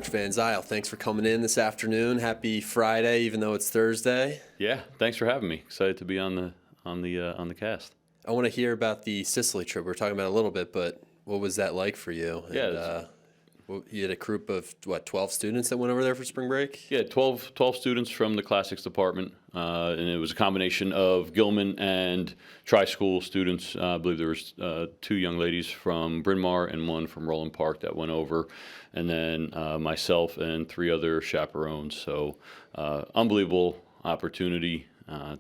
Coach Van Zile, thanks for coming in this afternoon. Happy Friday, even though it's Thursday. Yeah, thanks for having me. Excited to be on the cast. I want to hear about the Sicily trip. We were talking about it a little bit, but what was that like for you? Yeah, You had a group of, 12 students that went over there for spring break? yeah, 12 students from the classics department, and it was a combination of Gilman and tri-school students. I believe there was 2 young ladies from Bryn Mawr and 1 from Roland Park that went over, and then myself and 3 other chaperones. So unbelievable opportunity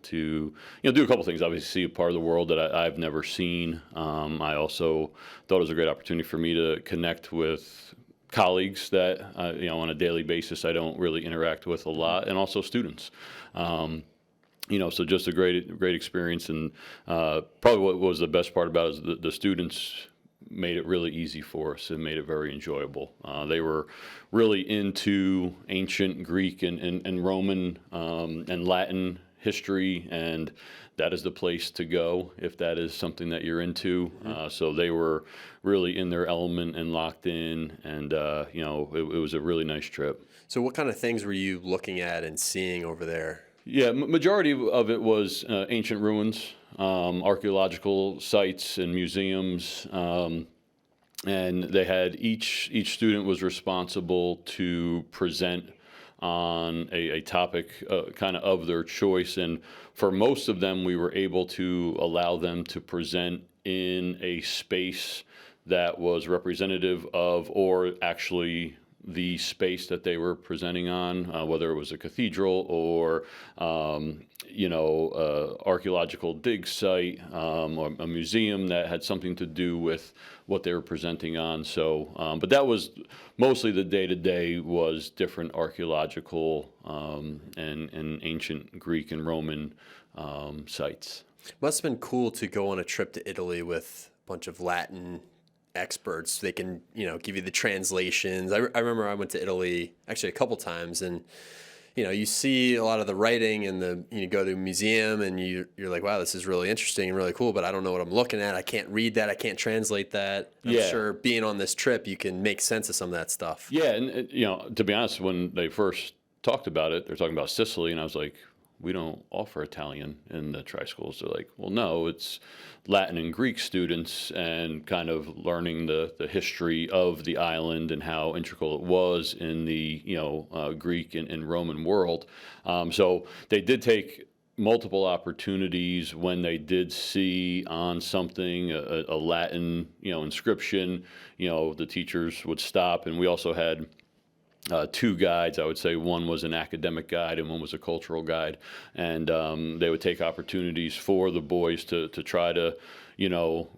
to do a couple things. Obviously, see a part of the world that I've never seen. I also thought it was a great opportunity for me to connect with colleagues that on a daily basis I don't really interact with a lot, and also students. So just a great experience, and probably what was the best part about it is the students made it really easy for us and made it very enjoyable. They were really into ancient Greek and Roman and Latin history, and that is the place to go if that is something that you're into. So they were really in their element and locked in, and it was a really nice trip. So what kind of things were you looking at and seeing over there? Yeah, majority of it was ancient ruins, archaeological sites and museums, and they had each student was responsible to present on a topic kind of their choice, and for most of them we were able to allow them to present in a space that was representative of, or actually the space that they were presenting on, whether it was a cathedral or archaeological dig site, or a museum that had something to do with what they were presenting on. So, but that was mostly the day-to-day was different archaeological and ancient Greek and Roman sites. Must have been cool to go on a trip to Italy with a bunch of Latin experts. They can, give you the translations. I remember I went to Italy actually a couple times, and you see a lot of the writing, and you go to a museum and you're like, wow, this is really interesting and really cool, but I don't know what I'm looking at. I can't read that. I can't translate that. I'm sure being on this trip, you can make sense of some of that stuff. Yeah, and to be honest, when they first talked about it, they're talking about Sicily, and I was like, we don't offer Italian in the tri-schools. They're like, well, no, it's Latin and Greek students, and kind of learning the history of the island and how integral it was in the Greek and Roman world. So they did take multiple opportunities when they did see on something a Latin inscription. The teachers would stop, and we also had 2 guides. I would say one was an academic guide and one was a cultural guide, and they would take opportunities for the boys to try to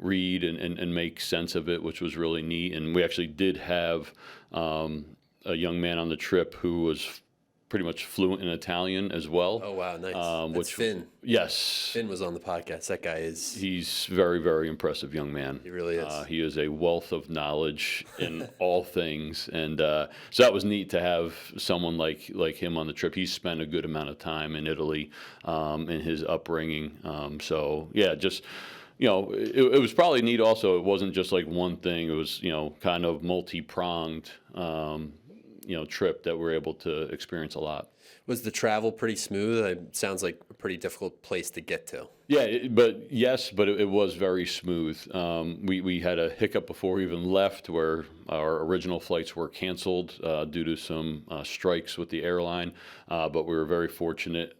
read and make sense of it, which was really neat. And we actually did have a young man on the trip who was pretty much fluent in Italian as well. Oh, wow, nice. That's Finn. Yes. Finn was on the podcast. That guy is... He's very, very impressive young man. He really is. He is a wealth of knowledge in all things. And so that was neat to have someone like him on the trip. He spent a good amount of time in Italy in his upbringing. So, yeah, just... it was probably neat also. It wasn't just like one thing. It was, kind of multi-pronged, trip that we're able to experience a lot. Was the travel pretty smooth? It sounds like a pretty difficult place to get to. Yeah, but it was very smooth. We had a hiccup before we even left, where our original flights were canceled due to some strikes with the airline. But we were very fortunate.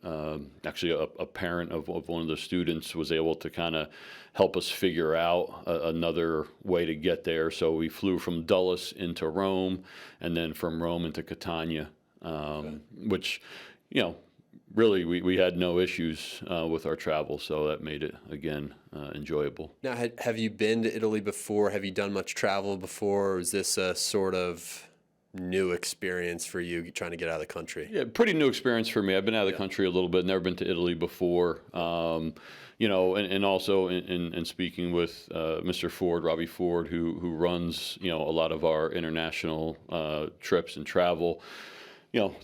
Actually, a parent of one of the students was able to kind of help us figure out another way to get there. So we flew from Dulles into Rome, and then from Rome into Catania, which, really, we had no issues with our travel, so that made it, again, enjoyable. Now, have you been to Italy before? Have you done much travel before, or is this a sort of new experience for you trying to get out of the country? Yeah, pretty new experience for me. I've been out of the country a little bit, never been to Italy before. And also in speaking with Mr. Ford, Robbie Ford, who runs, a lot of our international trips and travel.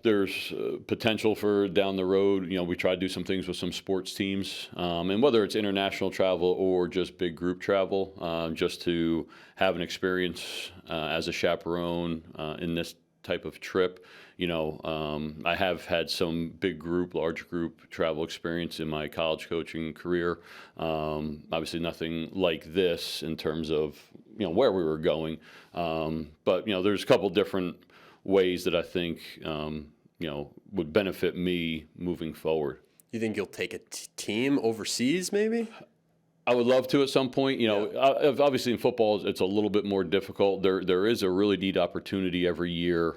There's potential for down the road. We try to do some things with some sports teams, and whether it's international travel or just big group travel, just to have an experience as a chaperone in this type of trip. I have had some large group travel experience in my college coaching career. Obviously, nothing like this in terms of where we were going. But there's a couple different ways that I think would benefit me moving forward. You think you'll take a team overseas, maybe? I would love to at some point. Obviously in football, it's a little bit more difficult. There is a really neat opportunity every year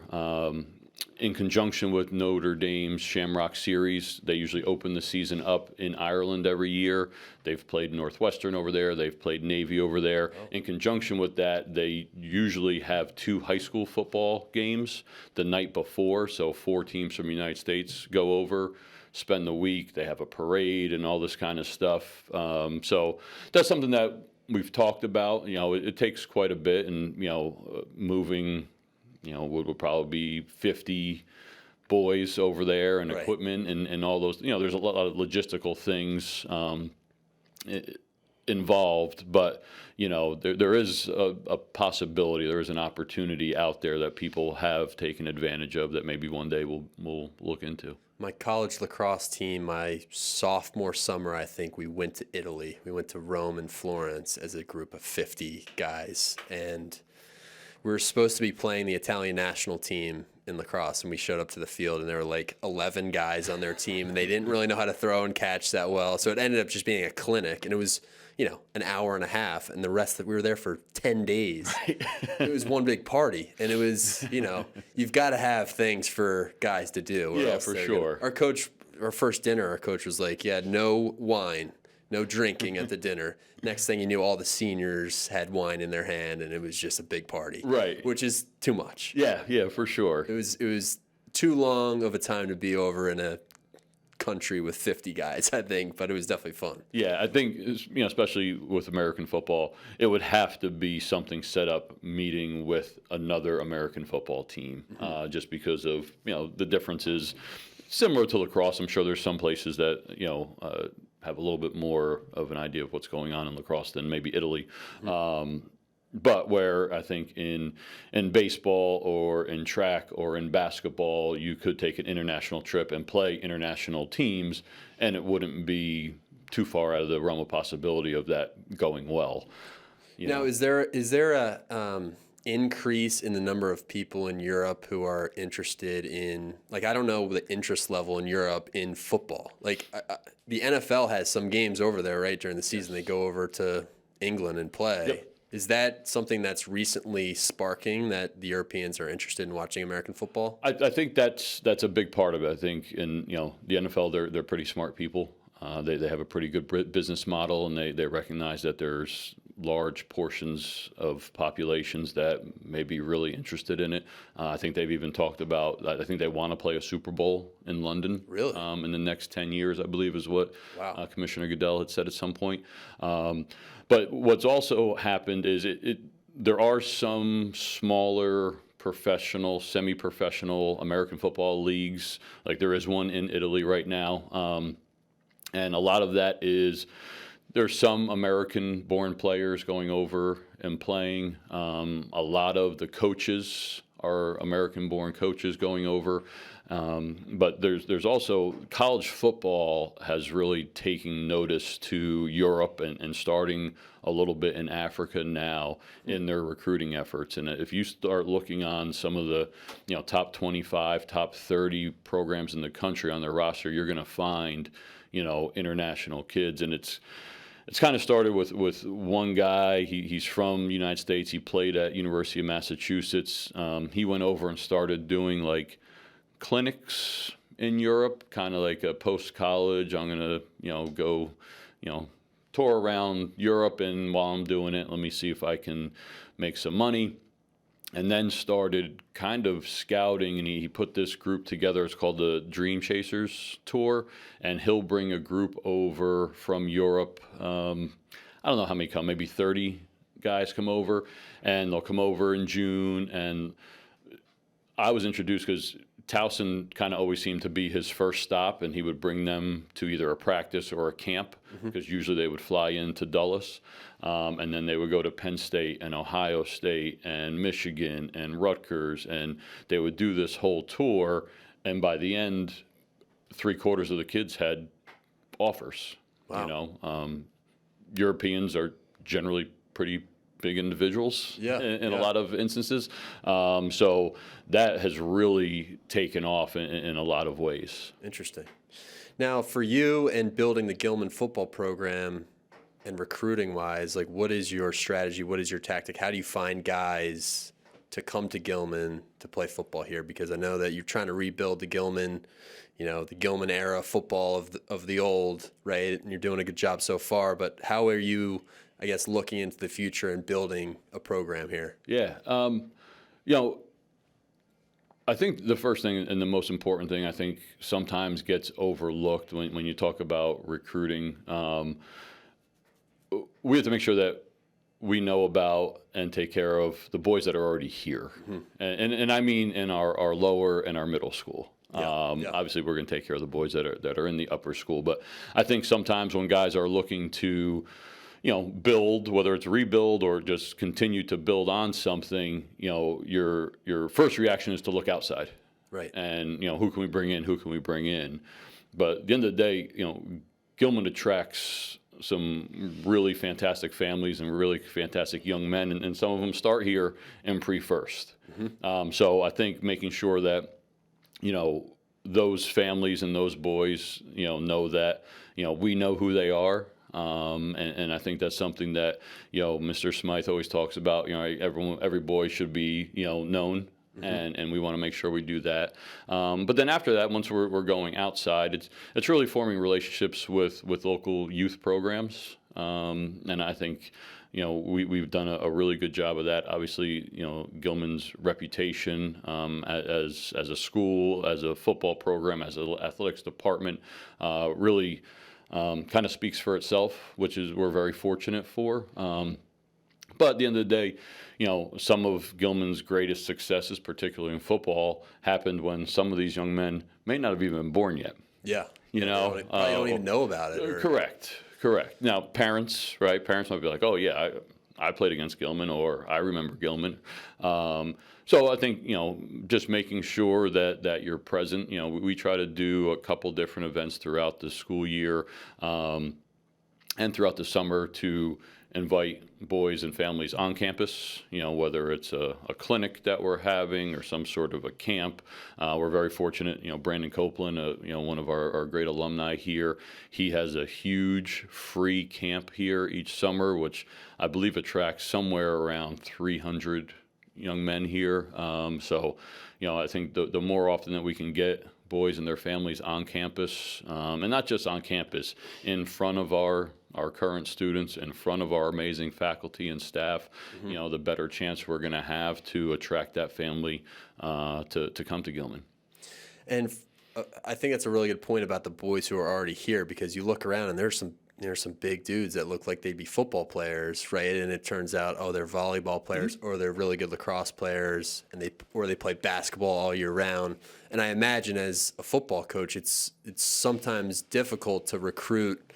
in conjunction with Notre Dame's Shamrock Series. They usually open the season up in Ireland every year. They've played Northwestern over there. They've played Navy over there. Oh. In conjunction with that, they usually have 2 high school football games the night before. So 4 teams from the United States go over, spend the week. They have a parade and all this kind of stuff. So that's something that we've talked about. It takes quite a bit, and moving, would probably be 50 boys over there and right. Equipment and all those. There's a lot of logistical things involved, but there is a possibility, there is an opportunity out there that people have taken advantage of that maybe one day we'll look into. My college lacrosse team, my sophomore summer, I think we went to Italy. We went to Rome and Florence as a group of 50 guys, and we were supposed to be playing the Italian national team in lacrosse, and we showed up to the field, and there were like 11 guys on their team, and they didn't really know how to throw and catch that well. So it ended up just being a clinic, and it was, an hour and a half, and the rest that we were there for 10 days. Right. It was one big party, and it was, you've got to have things for guys to do. Yeah, for sure. Our first dinner, our coach was like, no wine, no drinking at the dinner. Next thing you knew, all the seniors had wine in their hand, and it was just a big party. Right. Which is too much. Yeah, for sure. It was too long of a time to be over in a country with 50 guys, I think, but it was definitely fun. Yeah, I think, especially with American football, it would have to be something set up meeting with another American football team, just because of, the differences. Similar to lacrosse, I'm sure there's some places that, have a little bit more of an idea of what's going on in lacrosse than maybe Italy. But where I think in baseball or in track or in basketball, you could take an international trip and play international teams, and it wouldn't be too far out of the realm of possibility of that going well. Now, is there a increase in the number of people in Europe who are interested in, like, I don't know the interest level in Europe in football. Like, the NFL has some games over there, right? During the season, They go over to England and play. Yep. Is that something that's recently sparking that the Europeans are interested in watching American football? I think that's a big part of it. I think in the NFL, they're pretty smart people. They have a pretty good business model, and they recognize that there's large portions of populations that may be really interested in it. I think they've even talked about, I think they want to play a Super Bowl in London. Really? In the next 10 years, I believe is what wow. Commissioner Goodell had said at some point. But what's also happened is there are some smaller professional, semi-professional American football leagues. Like there is one in Italy right now. And a lot of that is there's some American-born players going over and playing. A lot of the coaches are American-born coaches going over. But there's also college football has really taken notice to Europe and starting a little bit in Africa now in their recruiting efforts. And if you start looking on some of the top 25, top 30 programs in the country on their roster, you're going to find international kids. And it's kind of started with one guy. He's from the United States. He played at University of Massachusetts. He went over and started doing like clinics in Europe, kind of like a post-college. I'm going to go, tour around Europe, and while I'm doing it, let me see if I can make some money. And then started kind of scouting, and he put this group together. It's called the Dream Chasers Tour, and he'll bring a group over from Europe. I don't know how many come, maybe 30 guys come over, and they'll come over in June. And I was introduced because Towson kind of always seemed to be his first stop, and he would bring them to either a practice or a camp, because usually they would fly into Dulles, and then they would go to Penn State and Ohio State and Michigan and Rutgers, and they would do this whole tour, and by the end, 3/4 of the kids had offers. Wow. You know, Europeans are generally pretty big individuals in a lot of instances. So that has really taken off in a lot of ways. Interesting. Now, for you and building the Gilman football program and recruiting wise, like, what is your strategy? What is your tactic? How do you find guys to come to Gilman to play football here? Because I know that you're trying to rebuild the Gilman, the Gilman era football of the old, right? And you're doing a good job so far, but how are you, I guess, looking into the future and building a program here? Yeah. I think the first thing and the most important thing, I think, sometimes gets overlooked when you talk about recruiting. We have to make sure that we know about and take care of the boys that are already here. And I mean in our lower and our middle school. Obviously, we're going to take care of the boys that are in the upper school. But I think sometimes when guys are looking to build, whether it's rebuild or just continue to build on something, your first reaction is to look outside. Right. And, who can we bring in? Who can we bring in? But at the end of the day, Gilman attracts some really fantastic families and really fantastic young men, and some of them start here in pre-first. So I think making sure that, those families and those boys, know that, we know who they are. And I think that's something that, Mr. Smythe always talks about, every boy should be, known. And we want to make sure we do that. But then after that, once we're going outside, it's really forming relationships with local youth programs. And I think, we've done a really good job of that. Obviously, Gilman's reputation as a school, as a football program, as an athletics department, really kind of speaks for itself, which is we're very fortunate for. But at the end of the day, some of Gilman's greatest successes, particularly in football, happened when some of these young men may not have even been born yet. Yeah. Probably don't even know about it. Correct. Now, parents might be like, oh, yeah, I played against Gilman, or I remember Gilman. So I think, just making sure that you're present. We try to do a couple different events throughout the school year and throughout the summer to invite boys and families on campus, whether it's a clinic that we're having or some sort of a camp. We're very fortunate, Brandon Copeland, one of our great alumni here, he has a huge free camp here each summer, which I believe attracts somewhere around 300 young men here. So, I think the more often that we can get boys and their families on campus, and not just on campus, in front of our current students, in front of our amazing faculty and staff, the better chance we're going to have to attract that family to come to Gilman. And I think that's a really good point about the boys who are already here, because you look around and there's some big dudes that look like they'd be football players, right? And it turns out, they're volleyball players, or they're really good lacrosse players, and they play basketball all year round. And I imagine as a football coach, it's sometimes difficult to recruit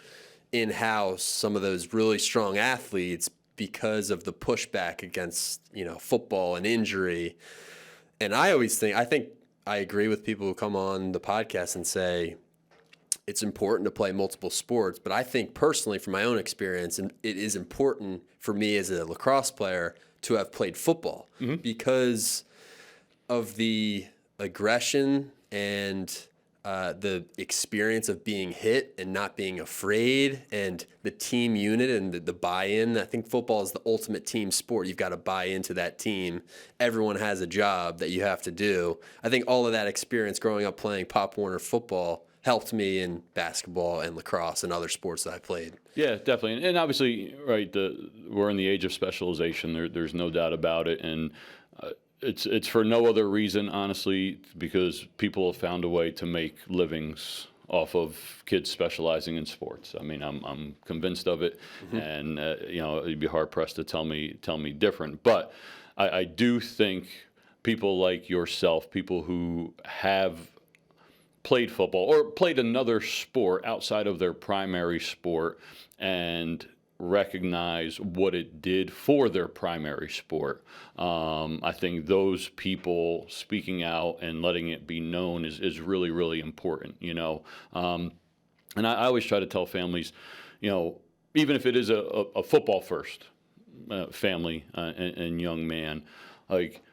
in-house some of those really strong athletes because of the pushback against, football and injury. And I think I agree with people who come on the podcast and say it's important to play multiple sports, but I think personally, from my own experience, and it is important for me as a lacrosse player to have played football because of the aggression and the experience of being hit and not being afraid, and the team unit and the buy-in. I think football is the ultimate team sport. You've got to buy into that team. Everyone has a job that you have to do. I think all of that experience growing up playing Pop Warner football helped me in basketball and lacrosse and other sports that I played. Yeah, definitely. And obviously, right, we're in the age of specialization. There's no doubt about it. And it's for no other reason, honestly, because people have found a way to make livings off of kids specializing in sports. I mean, I'm convinced of it, and you'd be hard pressed to tell me different. But I do think people like yourself, people who have played football or played another sport outside of their primary sport and recognize what it did for their primary sport. I think those people speaking out and letting it be known is really, really important, you know. And I always try to tell families, you know, even if it is a football first family and young man, like,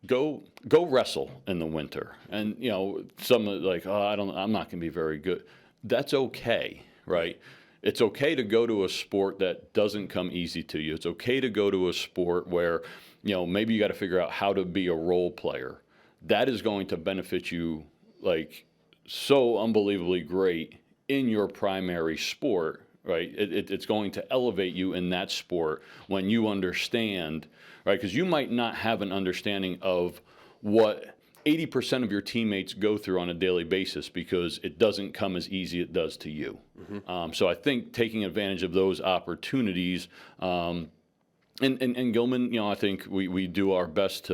go wrestle in the winter. And, you know, some like, oh, I'm not going to be very good. That's okay, right? It's okay to go to a sport that doesn't come easy to you. It's okay to go to a sport where, you know, maybe you got to figure out how to be a role player. That is going to benefit you, like, so unbelievably great in your primary sport, right? It's going to elevate you in that sport when you understand, right? Because you might not have an understanding of what 80% of your teammates go through on a daily basis because it doesn't come as easy as it does to you. So I think taking advantage of those opportunities, and Gilman, you know, I think we do our best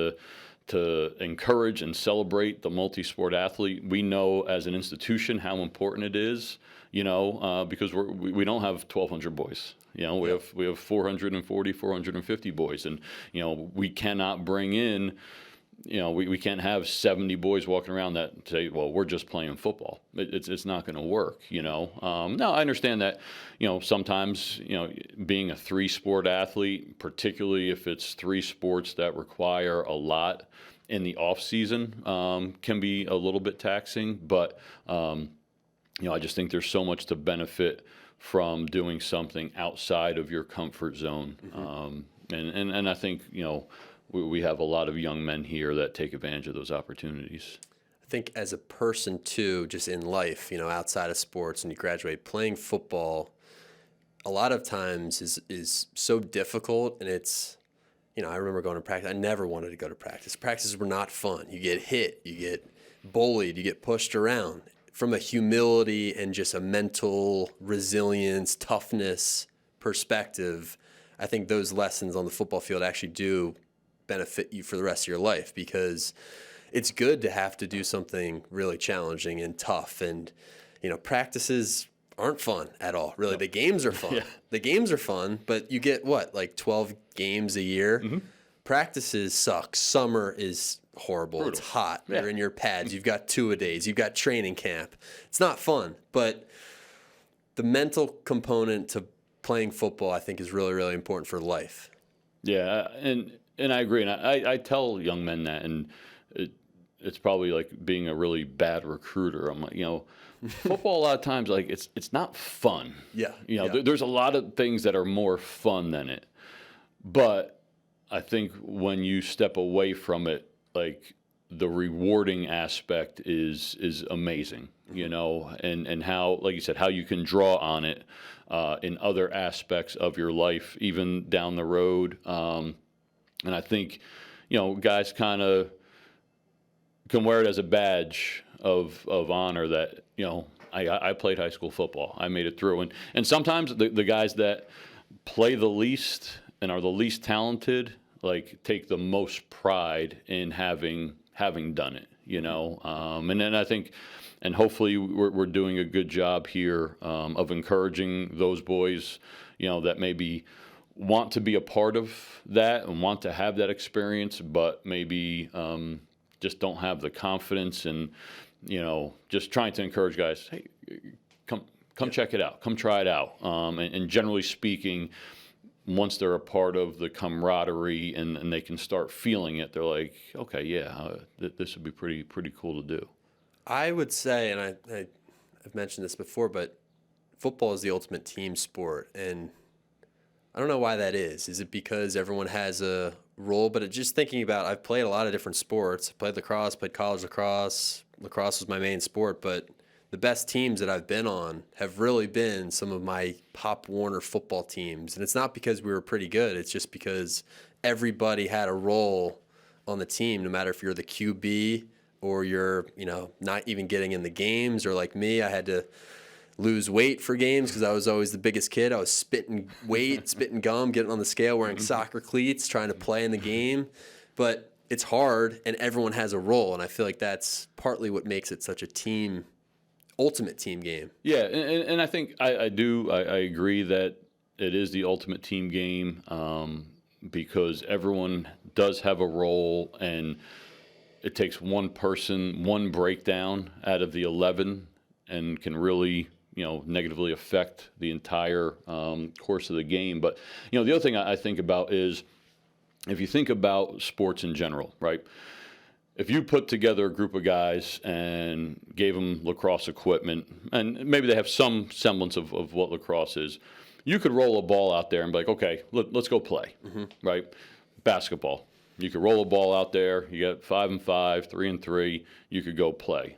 to encourage and celebrate the multi-sport athlete. We know as an institution how important it is, you know, because we don't have 1,200 boys. You know, we have 440, 450 boys, and, you know, we cannot bring in, you know, we can't have 70 boys walking around that say, well, we're just playing football. It's not going to work, you know. Now, I understand that, you know, sometimes, you know, being a 3-sport athlete, particularly if it's 3 sports that require a lot in the off season, can be a little bit taxing. But, you know, I just think there's so much to benefit from doing something outside of your comfort zone. And I think, you know, we have a lot of young men here that take advantage of those opportunities. I think as a person too, just in life, you know, outside of sports, and you graduate, playing football a lot of times is so difficult. And it's, you know, I remember going to practice. I never wanted to go to practice. Practices were not fun. You get hit, you get bullied, you get pushed around. From a humility and just a mental resilience, toughness perspective, I think those lessons on the football field actually do benefit you for the rest of your life, because it's good to have to do something really challenging and tough. And, you know, practices aren't fun at all, really. The games are fun. The games are fun, but you get what, like 12 games a year? Practices suck. Summer is horrible. Brutal. It's hot. You're in your pads. You've got 2-a-days. You've got training camp. It's not fun, but the mental component to playing football, I think, is really, really important for life. Yeah, and I agree. And I tell young men that, and it's probably like being a really bad recruiter. I'm like, you know, football a lot of times, like, it's not fun. Yeah. You know, there's a lot of things that are more fun than it. But I think when you step away from it, like, the rewarding aspect is amazing, you know, and how, like you said, how you can draw on it in other aspects of your life, even down the road. And I think, you know, guys kind of can wear it as a badge of honor that, you know, I played high school football. I made it through. And sometimes the guys that play the least and are the least talented, like, take the most pride in having done it, you know. And then I think, and hopefully we're doing a good job here of encouraging those boys, you know, that maybe want to be a part of that and want to have that experience, but maybe just don't have the confidence, and, you know, just trying to encourage guys, hey, come check it out, come try it out. And generally speaking, once they're a part of the camaraderie and they can start feeling it, they're like, okay, yeah, this would be pretty cool to do. I would say, and I've mentioned this before, but football is the ultimate team sport. And I don't know why that is. Is it because everyone has a role? But just thinking about, I've played a lot of different sports. I played lacrosse, played college lacrosse. Lacrosse was my main sport, but the best teams that I've been on have really been some of my Pop Warner football teams. And it's not because we were pretty good. It's just because everybody had a role on the team, no matter if you're the QB or you're, you know, not even getting in the games, or like me, I had to lose weight for games because I was always the biggest kid. I was spitting weight, spitting gum, getting on the scale, wearing soccer cleats, trying to play in the game. But it's hard and everyone has a role. And I feel like that's partly what makes it such a ultimate team game. Yeah, and I think I agree that it is the ultimate team game, because everyone does have a role, and it takes one person, one breakdown out of the 11, and can really, negatively affect the entire course of the game. But, the other thing I think about is, if you think about sports in general, right? If you put together a group of guys and gave them lacrosse equipment, and maybe they have some semblance of what lacrosse is, you could roll a ball out there and be like, okay, let's go play, right? Basketball. You could roll a ball out there. You got 5-5, 3-3. You could go play.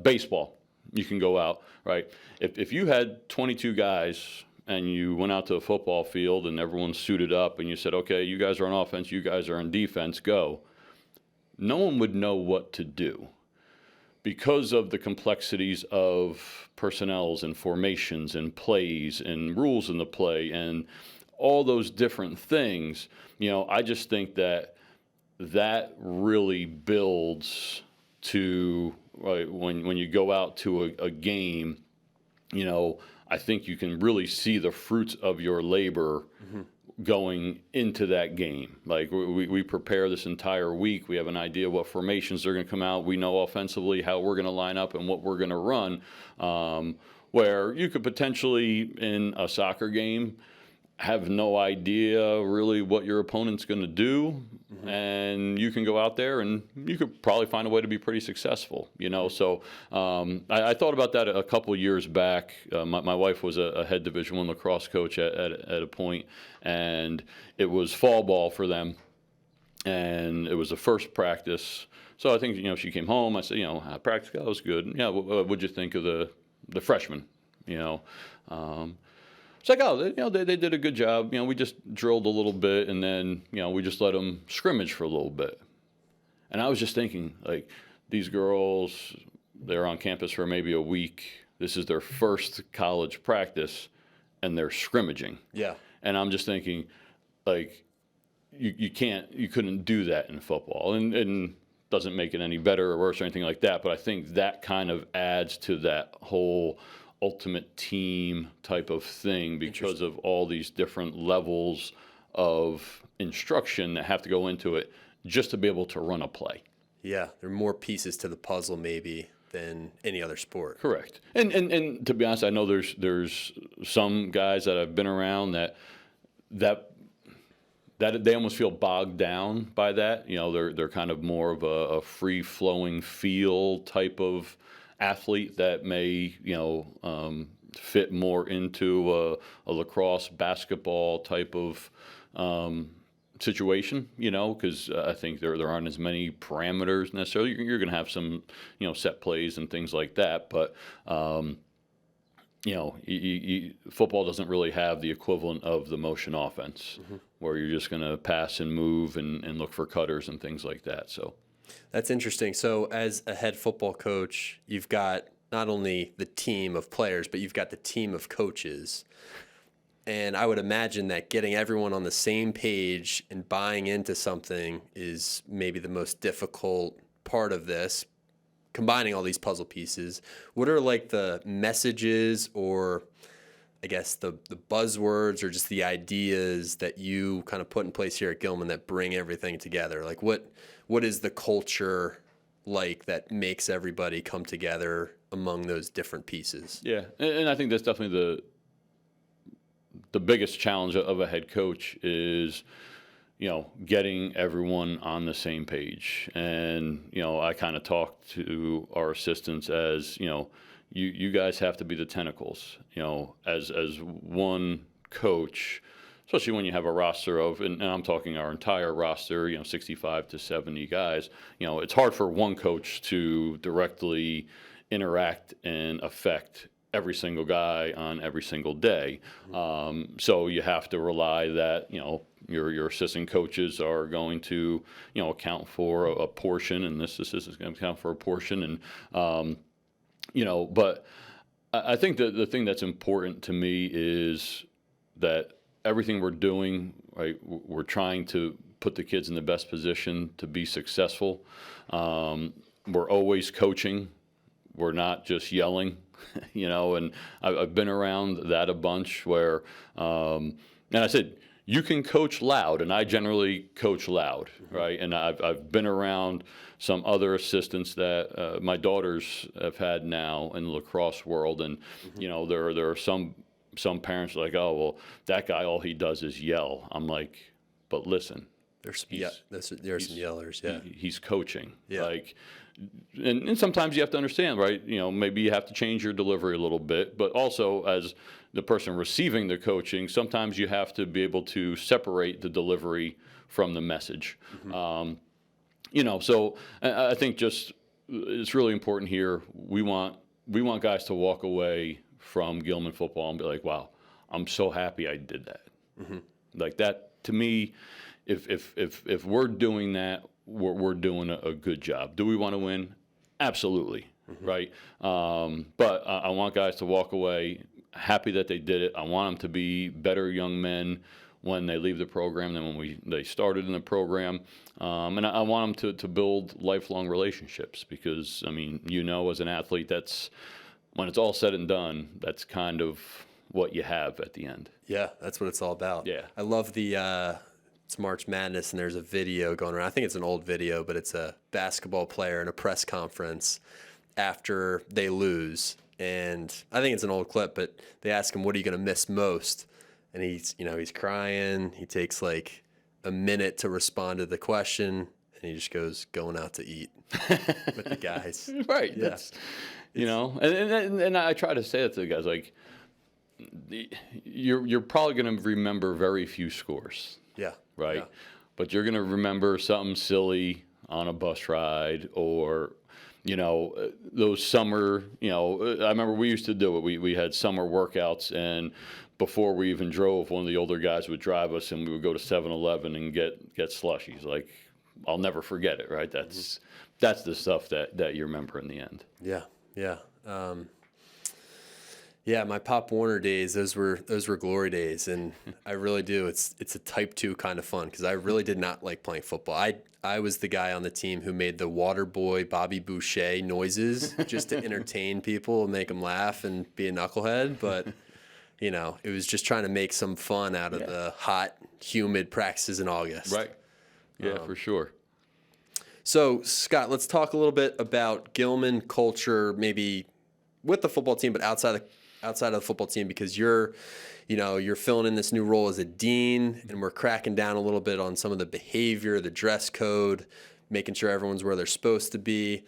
Baseball. You can go out, right? If you had 22 guys and you went out to a football field and everyone's suited up and you said, okay, you guys are on offense, you guys are on defense, go. No one would know what to do because of the complexities of personnels and formations and plays and rules in the play and all those different things. I just think that really builds to, right, when you go out to a game, I think you can really see the fruits of your labor going into that game. Like we prepare this entire week. We have an idea what formations are going to come out. We know offensively how we're going to line up and what we're going to run. Where you could potentially, in a soccer game, have no idea really what your opponent's going to do, and you can go out there and you could probably find a way to be pretty successful, So I thought about that a couple of years back. My wife was a head Division I lacrosse coach at a point, and it was fall ball for them, and it was the first practice. So I think, she came home. I said, practice was good. Yeah, what'd you think of the freshmen, It's like, they did a good job. We just drilled a little bit, and then, we just let them scrimmage for a little bit. And I was just thinking, like, these girls, they're on campus for maybe a week. This is their first college practice, and they're scrimmaging. Yeah. And I'm just thinking, like, you couldn't do that in football. And doesn't make it any better or worse or anything like that. But I think that kind of adds to that whole ultimate team type of thing because of all these different levels of instruction that have to go into it just to be able to run a play. Yeah, there are more pieces to the puzzle maybe than any other sport. Correct. And to be honest, I know there's some guys that I've been around that they almost feel bogged down by that. They're kind of more of a free-flowing feel type of athlete that may, fit more into a lacrosse, basketball type of situation, because I think there aren't as many parameters necessarily. You're going to have some, set plays and things like that, but football doesn't really have the equivalent of the motion offense, where you're just going to pass and move and look for cutters and things like that. So that's interesting. So as a head football coach, you've got not only the team of players, but you've got the team of coaches. And I would imagine that getting everyone on the same page and buying into something is maybe the most difficult part of this, combining all these puzzle pieces. What are like the messages or I guess the buzzwords or just the ideas that you kind of put in place here at Gilman that bring everything together? Like what is the culture like that makes everybody come together among those different pieces? Yeah, and I think that's definitely the biggest challenge of a head coach is, getting everyone on the same page. And, I kind of talk to our assistants as, you guys have to be the tentacles, as one coach, especially when you have a roster of, and I'm talking our entire roster, 65 to 70 guys, it's hard for one coach to directly interact and affect every single guy on every single day. So you have to rely that, your assistant coaches are going to, account for a portion, and this assistant is going to account for a portion. And, but I think that the thing that's important to me is that everything we're doing, right, we're trying to put the kids in the best position to be successful. We're always coaching. We're not just yelling, and I've been around that a bunch where, and I said, you can coach loud, and I generally coach loud, right? And I've been around some other assistants that my daughters have had now in the lacrosse world, and there are some parents like, oh well, that guy, all he does is yell. I'm like, but listen, there are some yellers. Yeah, he's coaching. Yeah. Like, and sometimes you have to understand, right? Maybe you have to change your delivery a little bit, but also as the person receiving the coaching, sometimes you have to be able to separate the delivery from the message. So I think just it's really important here. We want guys to walk away from Gilman football and be like, wow, I'm so happy I did that. Like that, to me, if we're doing that, we're doing a good job. Do we want to win? Absolutely, right? But I want guys to walk away happy that they did it. I want them to be better young men when they leave the program than when they started in the program. And I want them to build lifelong relationships because, as an athlete, that's when it's all said and done, that's kind of what you have at the end. Yeah, that's what it's all about. Yeah. I love it's March Madness, and there's a video going around. I think it's an old video, but it's a basketball player in a press conference after they lose. And I think it's an old clip, but they ask him, what are you going to miss most? And he's crying. He takes like a minute to respond to the question, and he just goes, going out to eat with the guys. Right. Yeah. That's, and I try to say that to the guys, like, you're probably going to remember very few scores. Yeah. Right. Yeah. But you're going to remember something silly on a bus ride or, those summer, I remember we used to do it. We had summer workouts, and before we even drove, one of the older guys would drive us and we would go to 7-Eleven and get slushies. Like, I'll never forget it. Right. That's the stuff that you remember in the end. Yeah. Yeah. Yeah, my Pop Warner days, those were glory days, and I really do. It's a type 2 kind of fun because I really did not like playing football. I was the guy on the team who made the water boy Bobby Boucher noises just to entertain people and make them laugh and be a knucklehead, but it was just trying to make some fun out of the hot, humid practices in August. Right. Yeah, for sure. So, Scott, let's talk a little bit about Gilman culture, maybe with the football team, but outside of the football team, because you're filling in this new role as a dean, and we're cracking down a little bit on some of the behavior, the dress code, making sure everyone's where they're supposed to be.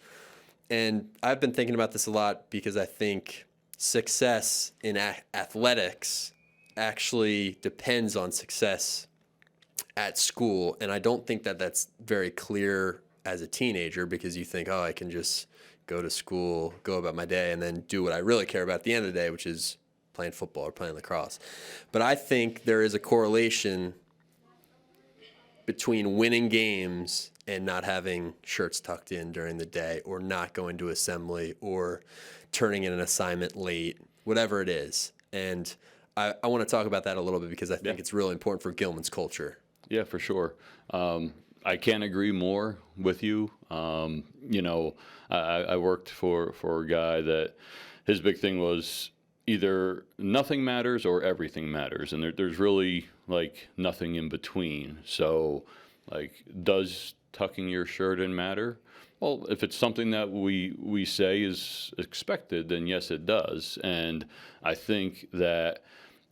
And I've been thinking about this a lot because I think success in athletics actually depends on success at school. And I don't think that that's very clear as a teenager because you think, oh, I can just go to school, go about my day, and then do what I really care about at the end of the day, which is playing football or playing lacrosse. But I think there is a correlation between winning games and not having shirts tucked in during the day or not going to assembly or turning in an assignment late, whatever it is. And I want to talk about that a little bit because I think it's really important for Gilman's culture. Yeah, for sure. I can't agree more with you. I worked for a guy that his big thing was either nothing matters or everything matters. And there's really like nothing in between. So like, does tucking your shirt in matter? Well, if it's something that we say is expected, then yes, it does. And I think that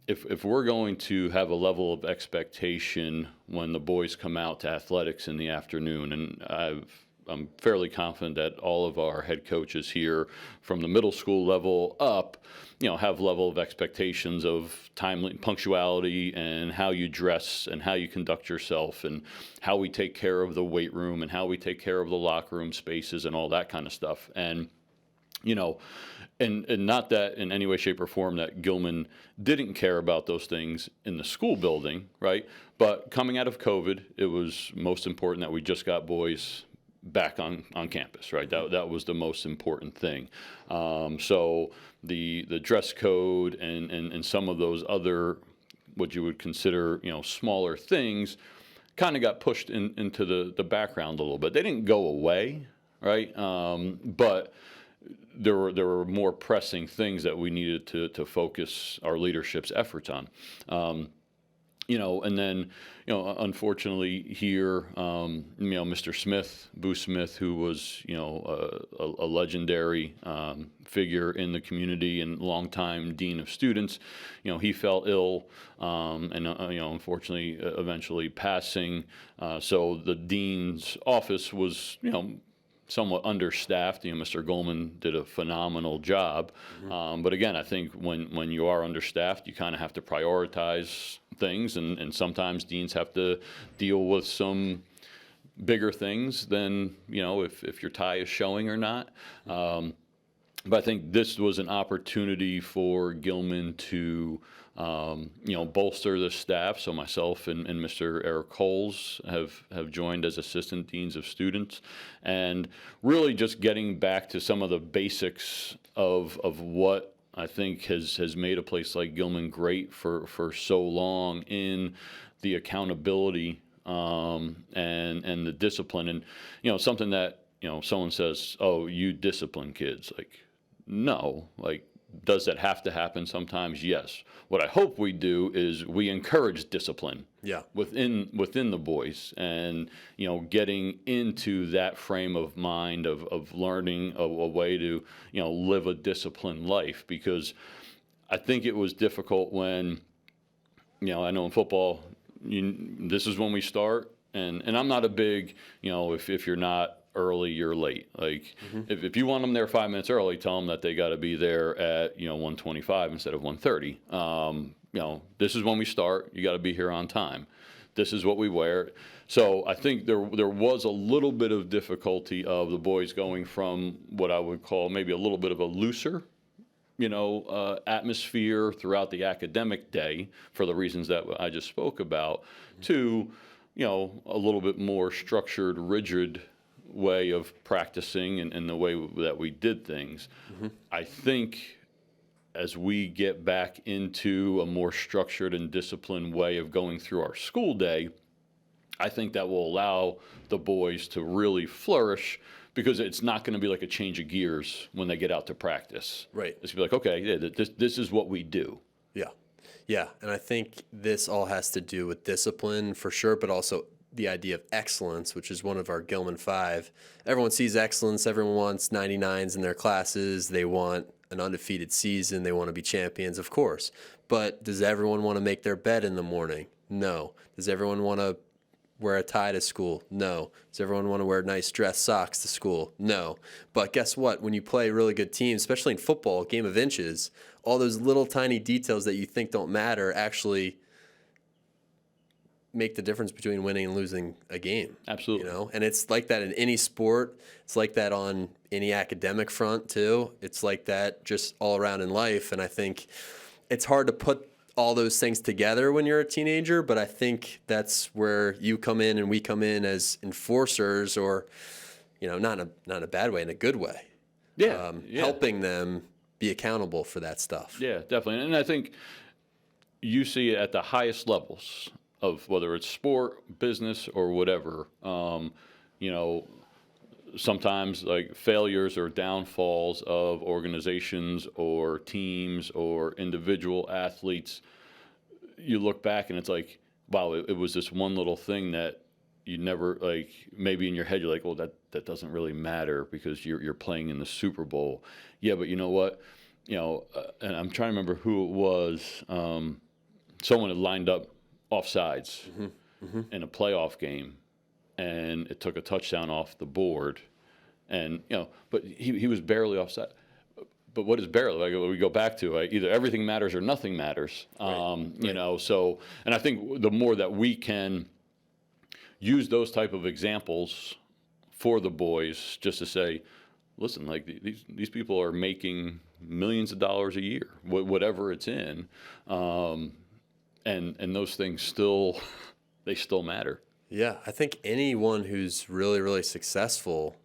if we're going to have a level of expectation when the boys come out to athletics in the afternoon, and I'm fairly confident that all of our head coaches here from the middle school level up, have level of expectations of timely punctuality and how you dress and how you conduct yourself and how we take care of the weight room and how we take care of the locker room spaces and all that kind of stuff. And, and not that in any way, shape, or form that Gilman didn't care about those things in the school building, right? But coming out of COVID, it was most important that we just got boys back on campus, right? That was the most important thing. So the dress code and some of those other, what you would consider, smaller things kind of got pushed into the background a little bit. They didn't go away, right? But there were more pressing things that we needed to focus our leadership's efforts on. And then, unfortunately here, Mr. Smith, Boo Smith, who was, a legendary figure in the community and longtime dean of students, he fell ill, and unfortunately, eventually passing. So the dean's office was, somewhat understaffed. Mr. Gilman did a phenomenal job. But again, I think when you are understaffed, you kind of have to prioritize things, and sometimes deans have to deal with some bigger things than, if your tie is showing or not. But I think this was an opportunity for Gilman to, bolster the staff. So myself and Mr. Eric Coles have joined as assistant deans of students, and really just getting back to some of the basics of what I think has made a place like Gilman great for so long in the accountability and the discipline. And, something that, someone says, oh, you discipline kids. Like, no, does that have to happen sometimes? Yes. What I hope we do is we encourage discipline within the boys, and getting into that frame of mind of learning a way to live a disciplined life. Because I think it was difficult when I know in football this is when we start, and I'm not a big if you're not early, you're late. If you want them there 5 minutes early, tell them that they got to be there at 1:25 instead of 1:30. This is when we start. You got to be here on time. This is what we wear. So I think there was a little bit of difficulty of the boys going from what I would call maybe a little bit of a looser atmosphere throughout the academic day for the reasons that I just spoke about, to a little bit more structured, rigid way of practicing and the way that we did things. I think as we get back into a more structured and disciplined way of going through our school day, I think that will allow the boys to really flourish, because it's not going to be like a change of gears when they get out to practice. Right. It's going to be like, okay, yeah, this is what we do. Yeah. And I think this all has to do with discipline for sure, but also the idea of excellence, which is one of our Gilman 5. Everyone sees excellence. Everyone wants 99s in their classes. They want an undefeated season. They want to be champions, of course. But does everyone want to make their bed in the morning? No. Does everyone want to wear a tie to school? No. Does everyone want to wear nice dress socks to school? No. But guess what? When you play really good teams, especially in football, game of inches, all those little tiny details that you think don't matter actually make the difference between winning and losing a game. Absolutely. And it's like that in any sport. It's like that on any academic front too. It's like that just all around in life. And I think it's hard to put all those things together when you're a teenager, but I think that's where you come in and we come in as enforcers, or not in a bad way, in a good way. Helping them be accountable for that stuff. Yeah, definitely. And I think you see it at the highest levels of whether it's sport, business, or whatever. Sometimes like failures or downfalls of organizations or teams or individual athletes, you look back and it's like, wow, it was this one little thing that you never, maybe in your head you're like, well, that doesn't really matter because you're playing in the Super Bowl. Yeah, but you know what? And I'm trying to remember who it was. Someone had lined up offsides in a playoff game, and it took a touchdown off the board, and but he was barely offside. But what is barely? We go back to either everything matters or nothing matters. Right. So, and I think the more that we can use those type of examples for the boys, just to say, listen, these people are making millions of dollars a year, whatever it's in, and those things still matter. Yeah, I think anyone who's really, really successful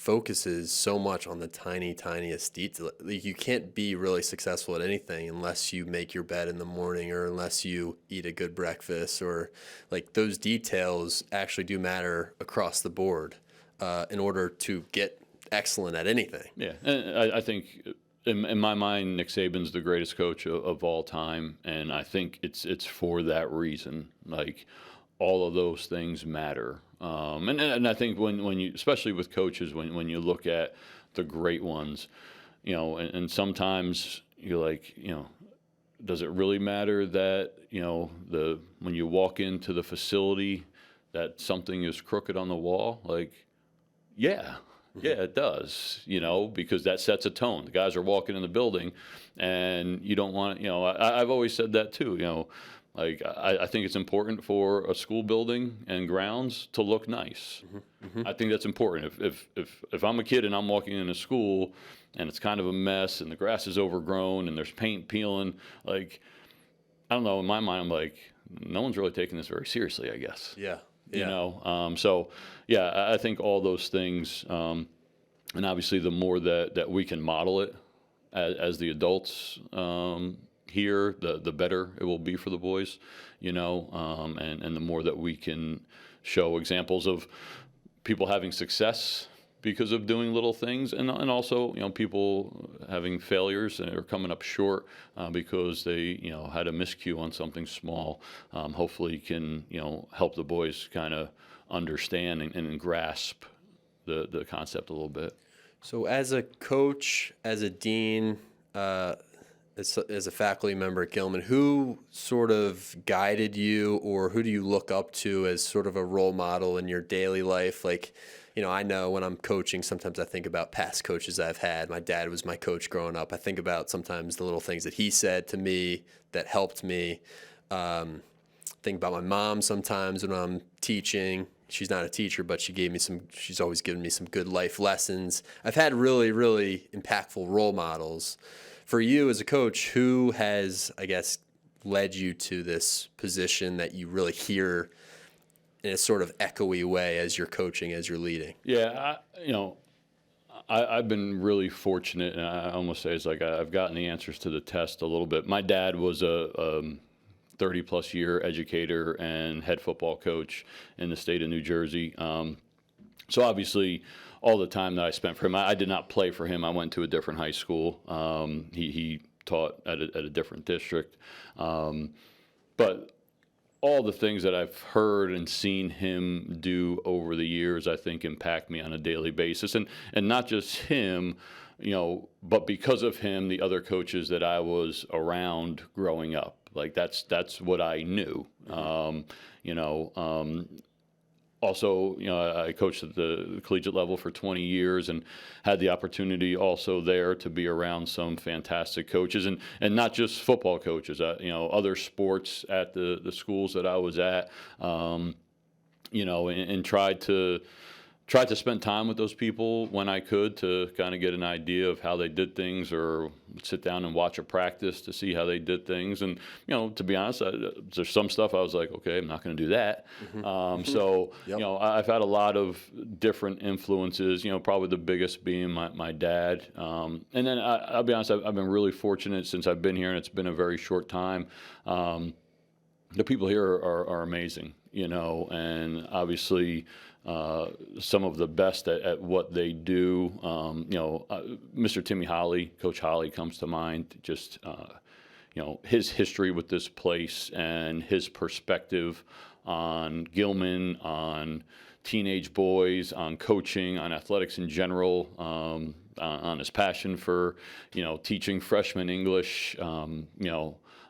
focuses so much on the tiniest detail. Like, you can't be really successful at anything unless you make your bed in the morning, or unless you eat a good breakfast, or like those details actually do matter across the board in order to get excellent at anything. Yeah, and I think in my mind, Nick Saban's the greatest coach of all time, and I think it's for that reason. Like, all of those things matter. And I think when you, especially with coaches, when you look at the great ones, and sometimes you're like, does it really matter that, when you walk into the facility that something is crooked on the wall? Like, yeah, it does, because that sets a tone. The guys are walking in the building, and you don't want, I've always said that too, like, I think it's important for a school building and grounds to look nice. I think that's important. If I'm a kid and I'm walking into school and it's kind of a mess and the grass is overgrown and there's paint peeling, like, I don't know, in my mind, I'm like, no one's really taking this very seriously, I guess. Yeah. So yeah, I think all those things, and obviously the more that we can model it as the adults, here, the better it will be for the boys, and the more that we can show examples of people having success because of doing little things, and also, people having failures or coming up short because they, had a miscue on something small, hopefully can, help the boys kind of understand and grasp the concept a little bit. So as a coach, as a dean, as a faculty member at Gilman, who sort of guided you, or who do you look up to as sort of a role model in your daily life? Like, I know when I'm coaching, sometimes I think about past coaches I've had. My dad was my coach growing up. I think about sometimes the little things that he said to me that helped me. Think about my mom sometimes when I'm teaching. She's not a teacher, but she's always given me some good life lessons. I've had really, really impactful role models. For you as a coach, who has, I guess, led you to this position that you really hear in a sort of echoey way as you're coaching, as you're leading? Yeah, I've been really fortunate, and I almost say it's like I've gotten the answers to the test a little bit. My dad was a 30-plus year educator and head football coach in the state of New Jersey. So obviously, all the time that I spent for him, I did not play for him. I went to a different high school. He taught at a different district. But all the things that I've heard and seen him do over the years, I think, impact me on a daily basis. And not just him, but because of him, the other coaches that I was around growing up. Like, that's what I knew. Also, I coached at the collegiate level for 20 years and had the opportunity also there to be around some fantastic coaches, and not just football coaches, other sports at the schools that I was at, and tried to spend time with those people when I could to kind of get an idea of how they did things, or sit down and watch a practice to see how they did things. And, to be honest, there's some stuff I was like, okay, I'm not going to do that. So, Yep. I've had a lot of different influences, probably the biggest being my dad. And then I'll be honest, I've been really fortunate since I've been here, and it's been a very short time. The people here are amazing, and obviously, some of the best at what they do. Mr. Timmy Holly, Coach Holly comes to mind. Just his history with this place and his perspective on Gilman, on teenage boys, on coaching, on athletics in general, on his passion for teaching freshman English.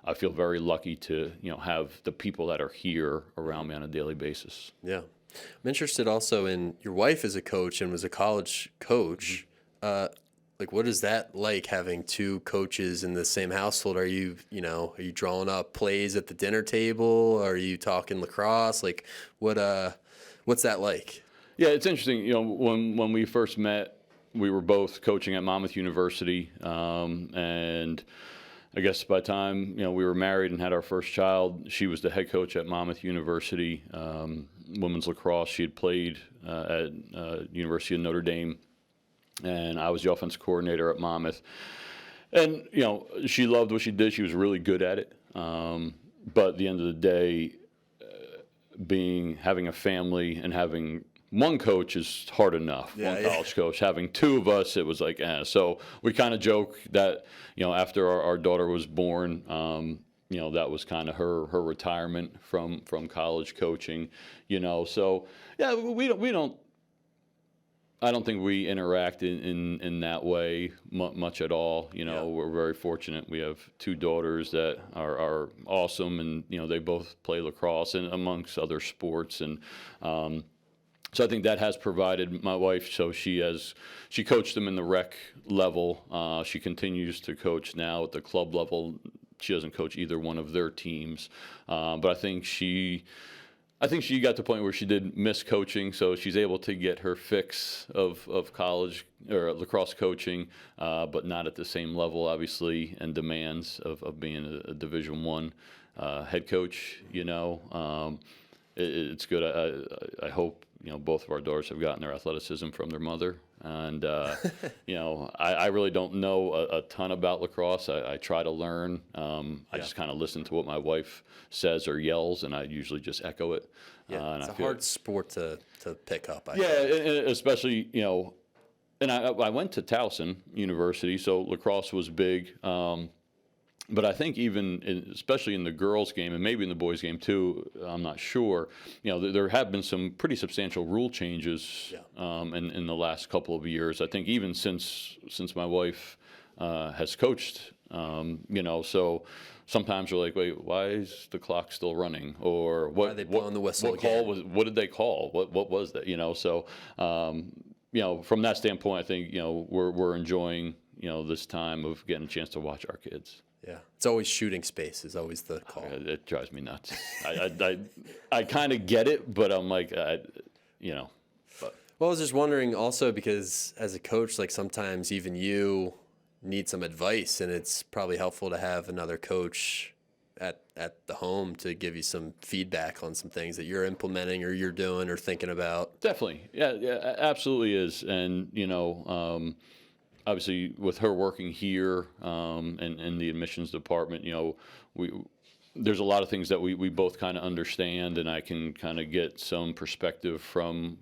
I feel very lucky to have the people that are here around me on a daily basis. Yeah. I'm interested also in, your wife is a coach and was a college coach. Like, what is that like, having two coaches in the same household? Are you drawing up plays at the dinner table? Are you talking lacrosse? Like, what's that like? Yeah, it's interesting. When we first met, we were both coaching at Monmouth University, and I guess by the time we were married and had our first child, she was the head coach at Monmouth University, women's lacrosse. She had played at University of Notre Dame and I was the offensive coordinator at Monmouth. And, she loved what she did. She was really good at it. But at the end of the day, having a family and having one coach is hard enough. One college coach. Having two of us, it was like, So we kind of joke that, after our daughter was born, that was kind of her retirement from college coaching. So yeah, I don't think we interact in that way much at all. We're very fortunate. We have two daughters that are awesome, and they both play lacrosse and amongst other sports, and so I think that has provided my wife. So she coached them in the rec level. She continues to coach now at the club level. She doesn't coach either one of their teams, but I think she got to the point where she did miss coaching, so she's able to get her fix of college or lacrosse coaching, but not at the same level, obviously, and demands of being a Division I head coach. It's good. I hope both of our daughters have gotten their athleticism from their mother. And, I really don't know a ton about lacrosse. I try to learn. I just kind of listen to what my wife says or yells, and I usually just echo it. Yeah, it's a hard sport to pick up. I think. Especially, and I went to Towson University, so lacrosse was big. But I think especially in the girls' game and maybe in the boys' game too, I'm not sure. There have been some pretty substantial rule changes in the last couple of years. I think even since my wife has coached, so sometimes you're like, wait, why is the clock still running? Or why are they blowing the whistle what again? What did they call? What was that? So from that standpoint, I think we're enjoying this time of getting a chance to watch our kids. Yeah, it's always shooting space is always the call. It drives me nuts. I kind of get it, but I'm like, But. Well, I was just wondering also because as a coach, like sometimes even you need some advice, and it's probably helpful to have another coach at the home to give you some feedback on some things that you're implementing or you're doing or thinking about. Definitely, yeah, absolutely is, and obviously, with her working here in the admissions department, there's a lot of things that we both kind of understand, and I can kind of get some perspective from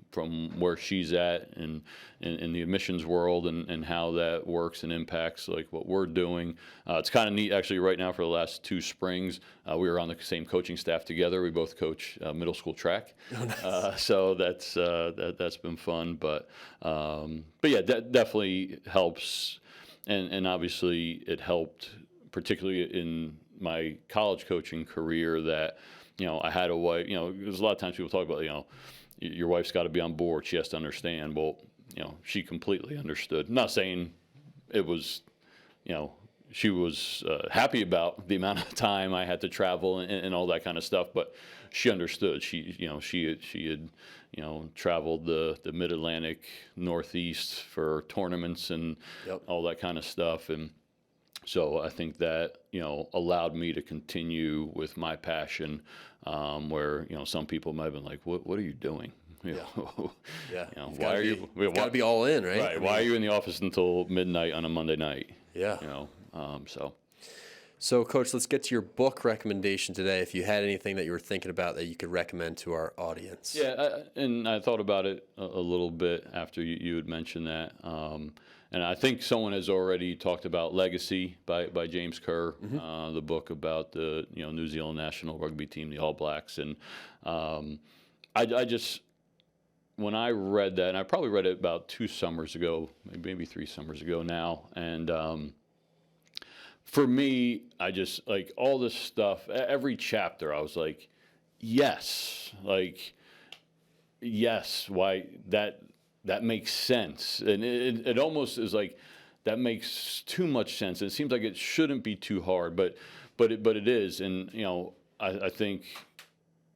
where she's at in the admissions world and how that works and impacts like what we're doing. It's kind of neat, actually. Right now, for the last 2 springs, we were on the same coaching staff together. We both coach middle school track, so that's been fun. But yeah, that definitely helps, and obviously it helped, particularly in my college coaching career, that I had a wife. There's a lot of times people talk about your wife's got to be on board. She has to understand. Well, she completely understood. I'm not saying it was, she was happy about the amount of time I had to travel and all that kind of stuff, but she understood. She had traveled the Mid-Atlantic, Northeast for tournaments and all that kind of stuff, and so I think that allowed me to continue with my passion, where some people might have been like, "What are you doing?" Why are you? Got to be all in, right? Right. Why are you in the office until midnight on a Monday night? Yeah. So, Coach, let's get to your book recommendation today. If you had anything that you were thinking about that you could recommend to our audience. Yeah, and I thought about it a little bit after you had mentioned that. And I think someone has already talked about Legacy by James Kerr, the book about the New Zealand national rugby team, the All Blacks, and I just, when I read that, and I probably read it about 2 summers ago, maybe 3 summers ago now, and for me, I just like all this stuff. Every chapter, I was like, yes, why that makes sense, and it almost is like that makes too much sense. It seems like it shouldn't be too hard, but it is, and I think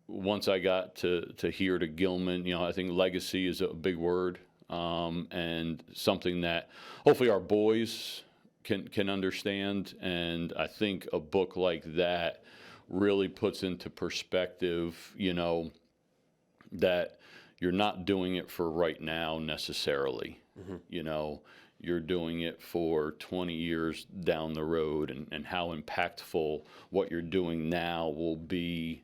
once I got to here to Gilman, I think legacy is a big word, and something that hopefully our boys can understand, and I think a book like that really puts into perspective, that you're not doing it for right now necessarily. You know, you're doing it for 20 years down the road, and how impactful what you're doing now will be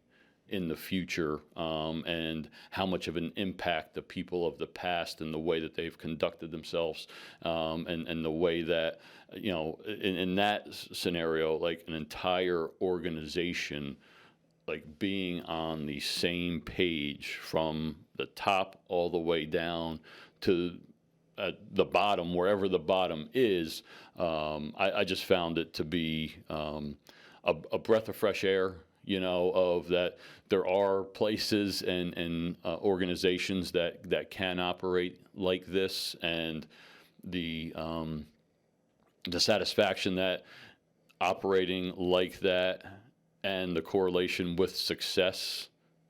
in the future, and how much of an impact the people of the past and the way that they've conducted themselves, and the way that, you know, in that scenario, like an entire organization, like being on the same page from the top all the way down to the bottom, wherever the bottom is. I just found it to be a breath of fresh air, you know, of that there are places and organizations that can operate like this, and the satisfaction that operating like that and the correlation with success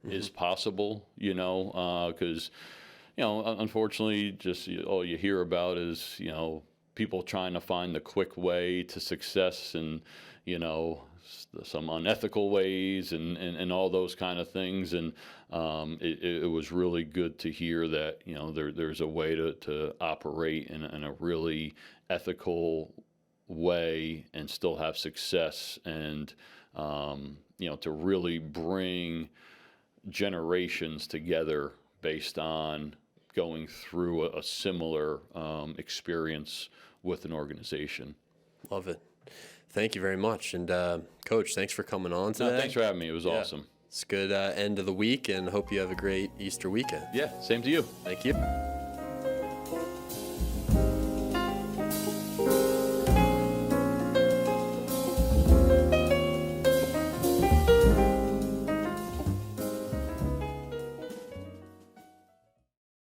is possible, you know, because, you know, unfortunately, just all you hear about is, you know, people trying to find the quick way to success, and, you know, some unethical ways, and all those kind of things. And it was really good to hear that, you know, there's a way to operate in a really ethical way and still have success, and you know, to really bring generations together based on going through a similar experience with an organization. Love it. Thank you very much. And Coach, thanks for coming on today. No, thanks for having me. It was awesome. It's a good end of the week, and hope you have a great Easter weekend. Yeah, same to you. Thank you.